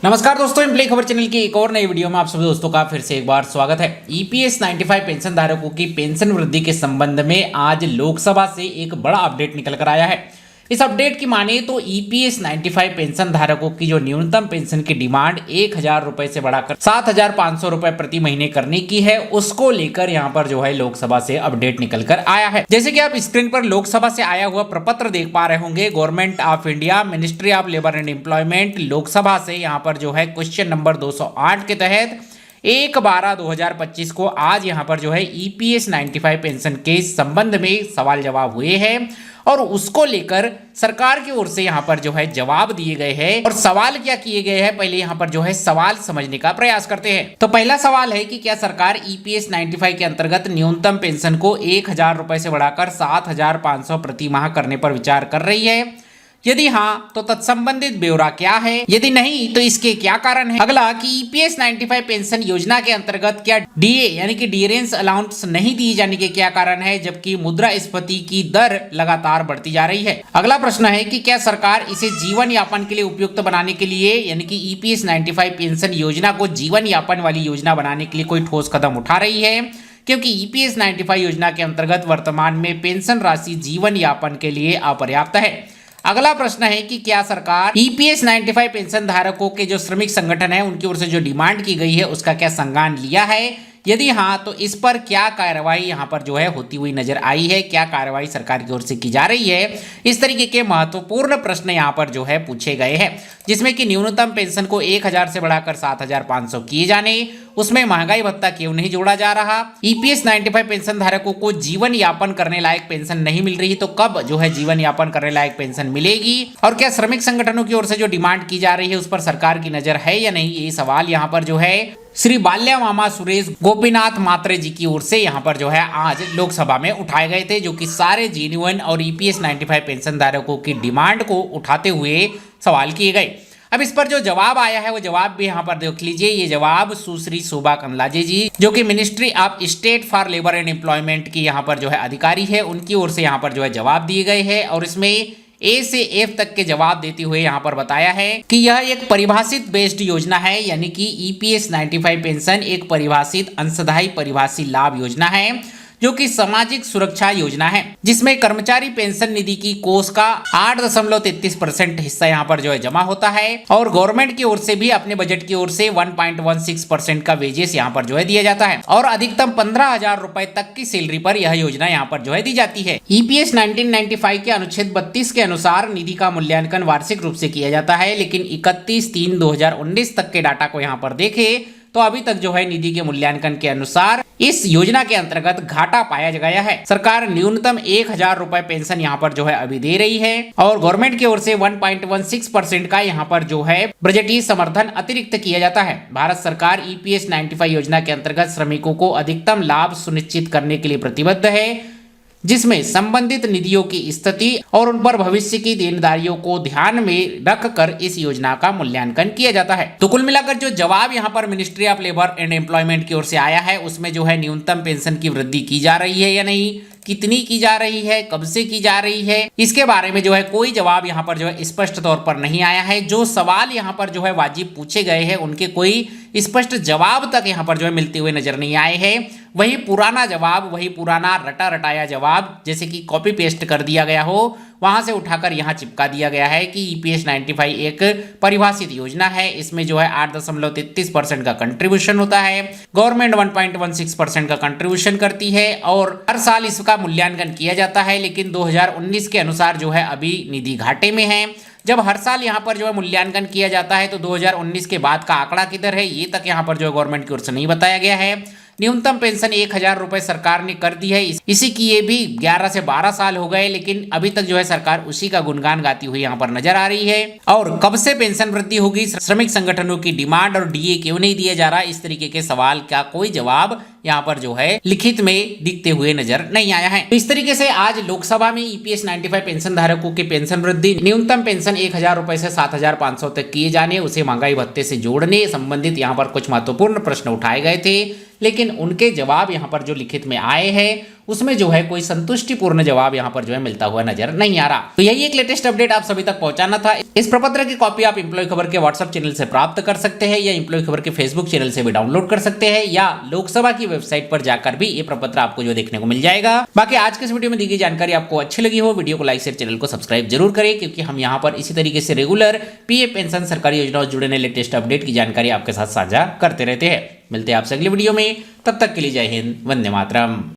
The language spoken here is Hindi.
नमस्कार दोस्तों, इन प्ले खबर चैनल की एक और नई वीडियो में आप सभी दोस्तों का फिर से एक बार स्वागत है। ईपीएस 95 पेंशन धारकों की पेंशन वृद्धि के संबंध में आज लोकसभा से एक बड़ा अपडेट निकल कर आया है। इस अपडेट की माने तो ईपीएस 95 पेंशन धारकों की जो न्यूनतम पेंशन की डिमांड 1000 रुपए से बढ़ाकर 7500 रुपए प्रति महीने करने की है, उसको लेकर यहाँ पर जो है लोकसभा से अपडेट निकल कर आया है। जैसे कि आप स्क्रीन पर लोकसभा से आया हुआ प्रपत्र देख पा रहे होंगे, government of India, ministry of labour and employment, Lok Sabha से यहाँ पर जो है क्वेश्चन नंबर 208 के तहत 1/12/2025 को आज यहाँ पर जो है ईपीएस 95 पेंशन के संबंध में सवाल जवाब हुए हैं और उसको लेकर सरकार की ओर से यहाँ पर जो है जवाब दिए गए हैं। और सवाल क्या किए गए हैं, पहले यहाँ पर जो है सवाल समझने का प्रयास करते हैं। तो पहला सवाल है कि क्या सरकार ईपीएस 95 के अंतर्गत न्यूनतम पेंशन को 1000 रुपए से बढ़ाकर 7500 प्रति माह करने पर विचार कर रही है? यदि हाँ तो तत्संबंधित ब्यौरा क्या है, यदि नहीं तो इसके क्या कारण है? अगला कि ईपीएस 95 पेंशन योजना के अंतर्गत क्या डीए यानी कि डियरेंस अलाउंस नहीं दी जाने के क्या कारण है, जबकि मुद्रास्फीति की दर लगातार बढ़ती जा रही है? अगला प्रश्न है कि क्या सरकार इसे जीवन यापन के लिए उपयुक्त बनाने के लिए यानी कि ईपीएस 95 पेंशन योजना को जीवन यापन वाली योजना बनाने के लिए कोई ठोस कदम उठा रही है? क्योंकि ईपीएस 95 योजना के अंतर्गत वर्तमान में पेंशन राशि जीवन यापन के लिए अपर्याप्त है। अगला प्रश्न है कि क्या सरकार ईपीएस 95 पेंशन धारकों के जो श्रमिक संगठन है उनकी ओर से जो डिमांड की गई है उसका क्या संज्ञान लिया है? यदि हाँ तो इस पर क्या कार्रवाई यहाँ पर जो है होती हुई नजर आई है, क्या कार्रवाई सरकार की ओर से की जा रही है? इस तरीके के महत्वपूर्ण प्रश्न यहाँ पर जो है पूछे गए हैं, जिसमें कि न्यूनतम पेंशन को 1000 से बढ़ाकर 7500 किए जाने, उसमें महंगाई भत्ता क्यों नहीं जोड़ा जा रहा, ईपीएस 95 पेंशन धारकों को जीवन यापन करने लायक पेंशन नहीं मिल रही तो कब जो है जीवन यापन करने लायक पेंशन मिलेगी, और क्या श्रमिक संगठनों की ओर से जो डिमांड की जा रही है उस पर सरकार की नजर है या नहीं, ये सवाल यहाँ पर जो है श्री बाल्या मामा सुरेश गोपीनाथ मात्रे जी की ओर से यहाँ पर जो है आज लोकसभा में उठाए गए थे, जो कि सारे जेन्युइन और ईपीएस 95 पेंशन धारकों की डिमांड को उठाते हुए सवाल किए गए। अब इस पर जो जवाब आया है वो जवाब भी यहाँ पर देख लीजिए। ये जवाब सुश्री शोभा कंदलाजे जी, जो कि ministry of state for labour and employment की यहाँ पर जो है अधिकारी है, उनकी ओर से यहाँ पर जो है जवाब दिए गए हैं। और इसमें ए से एफ तक के जवाब देते हुए यहाँ पर बताया है कि यह एक परिभाषित बेस्ड योजना है, यानी कि ईपीएस 95 पेंशन एक परिभाषित अंशदायी परिभाषी लाभ योजना है, जो कि सामाजिक सुरक्षा योजना है, जिसमें कर्मचारी पेंशन निधि की कोष का 8.33% हिस्सा यहाँ पर जो है जमा होता है और गवर्नमेंट की ओर से भी अपने बजट की ओर से 1.16% का वेजेस यहाँ पर जो है दिया जाता है और अधिकतम 15,000 रुपए तक की सैलरी पर यह योजना यहाँ पर जो है दी जाती है। ईपीएस 1995 के अनुच्छेद 32 के अनुसार निधि का मूल्यांकन वार्षिक रूप से किया जाता है, लेकिन 31/3/2019 तक के डाटा को यहाँ पर देखें तो अभी तक जो है निधि के मूल्यांकन के अनुसार इस योजना के अंतर्गत घाटा पाया गया है। सरकार न्यूनतम 1000 रुपए पेंशन यहाँ पर जो है अभी दे रही है और गवर्नमेंट की ओर से 1.16% का यहाँ पर जो है बजटीय समर्थन अतिरिक्त किया जाता है। भारत सरकार ईपीएस 95 योजना के अंतर्गत श्रमिकों को अधिकतम लाभ सुनिश्चित करने के लिए प्रतिबद्ध है, जिसमें संबंधित निधियों की स्थिति और उन पर भविष्य की देनदारियों को ध्यान में रखकर इस योजना का मूल्यांकन किया जाता है। तो कुल मिलाकर जो जवाब यहाँ पर ministry of labour and employment की ओर से आया है उसमें जो है न्यूनतम पेंशन की वृद्धि की जा रही है या नहीं, कितनी की जा रही है, कब से की जा रही है, इसके बारे में जो है कोई जवाब यहाँ पर जो है स्पष्ट तौर पर नहीं आया है। जो सवाल यहाँ पर जो है वाजिब पूछे गए हैं उनके कोई स्पष्ट जवाब तक यहाँ पर जो है मिलते हुए नजर नहीं आए हैं। वही पुराना जवाब, वही पुराना रटा रटाया जवाब, जैसे कि कॉपी पेस्ट कर दिया गया हो, वहां से उठाकर यहाँ चिपका दिया गया है कि ईपीएस 95 एक परिभाषित योजना है, इसमें जो है 8.33% का कंट्रीब्यूशन होता है, गवर्नमेंट 1.16% का कंट्रीब्यूशन करती है और हर साल इसका मूल्यांकन किया जाता है, लेकिन 2019 के अनुसार जो है अभी निधि घाटे में है। जब हर साल यहाँ पर जो है मूल्यांकन किया जाता है तो 2019 के बाद का आंकड़ा किधर है ये तक यहाँ पर जो है गवर्नमेंट की ओर से नहीं बताया गया है। न्यूनतम पेंशन 1000 रुपए सरकार ने कर दी है, इसी की ये भी 11 से 12 साल हो गए, लेकिन अभी तक जो है सरकार उसी का गुणगान गाती हुई यहाँ पर नजर आ रही है। और कब से पेंशन वृद्धि होगी, श्रमिक संगठनों की डिमांड और डीए क्यों नहीं दिया जा रहा, इस तरीके के सवाल का कोई जवाब यहाँ पर जो है लिखित में दिखते हुए नजर नहीं आया है। तो इस तरीके से आज लोकसभा में ईपीएस 95 पेंशन धारकों की पेंशन वृद्धि, न्यूनतम पेंशन 1000 रुपए से 7500 तक किए जाने, उसे महंगाई भत्ते से जोड़ने संबंधित यहाँ पर कुछ महत्वपूर्ण प्रश्न उठाए गए थे, लेकिन उनके जवाब यहाँ पर जो लिखित में आए हैं उसमें जो है कोई संतुष्टिपूर्ण जवाब यहाँ पर जो है मिलता हुआ नजर नहीं आ रहा। तो यही एक लेटेस्ट अपडेट आप सभी तक पहुंचाना था। इस प्रपत्र की कॉपी आप एम्प्लॉय खबर के व्हाट्सएप चैनल से प्राप्त कर सकते हैं या एम्प्लॉय खबर के फेसबुक चैनल से भी डाउनलोड कर सकते हैं या लोकसभा की वेबसाइट पर जाकर भी ये प्रपत्र आपको जो देखने को मिल जाएगा। बाकी आज के इस वीडियो में दी गई जानकारी आपको अच्छी लगी हो, वीडियो को लाइक शेयर, चैनल को सब्सक्राइब जरूर करें, क्योंकि हम यहाँ पर इसी तरीके से रेगुलर पीए पेंशन सरकारी योजनाओं से जुड़े लेटेस्ट अपडेट की जानकारी आपके साथ साझा करते रहते हैं। मिलते हैं आपसे अगली वीडियो में, तब तक के लिए जय हिंद, वंदे मातरम।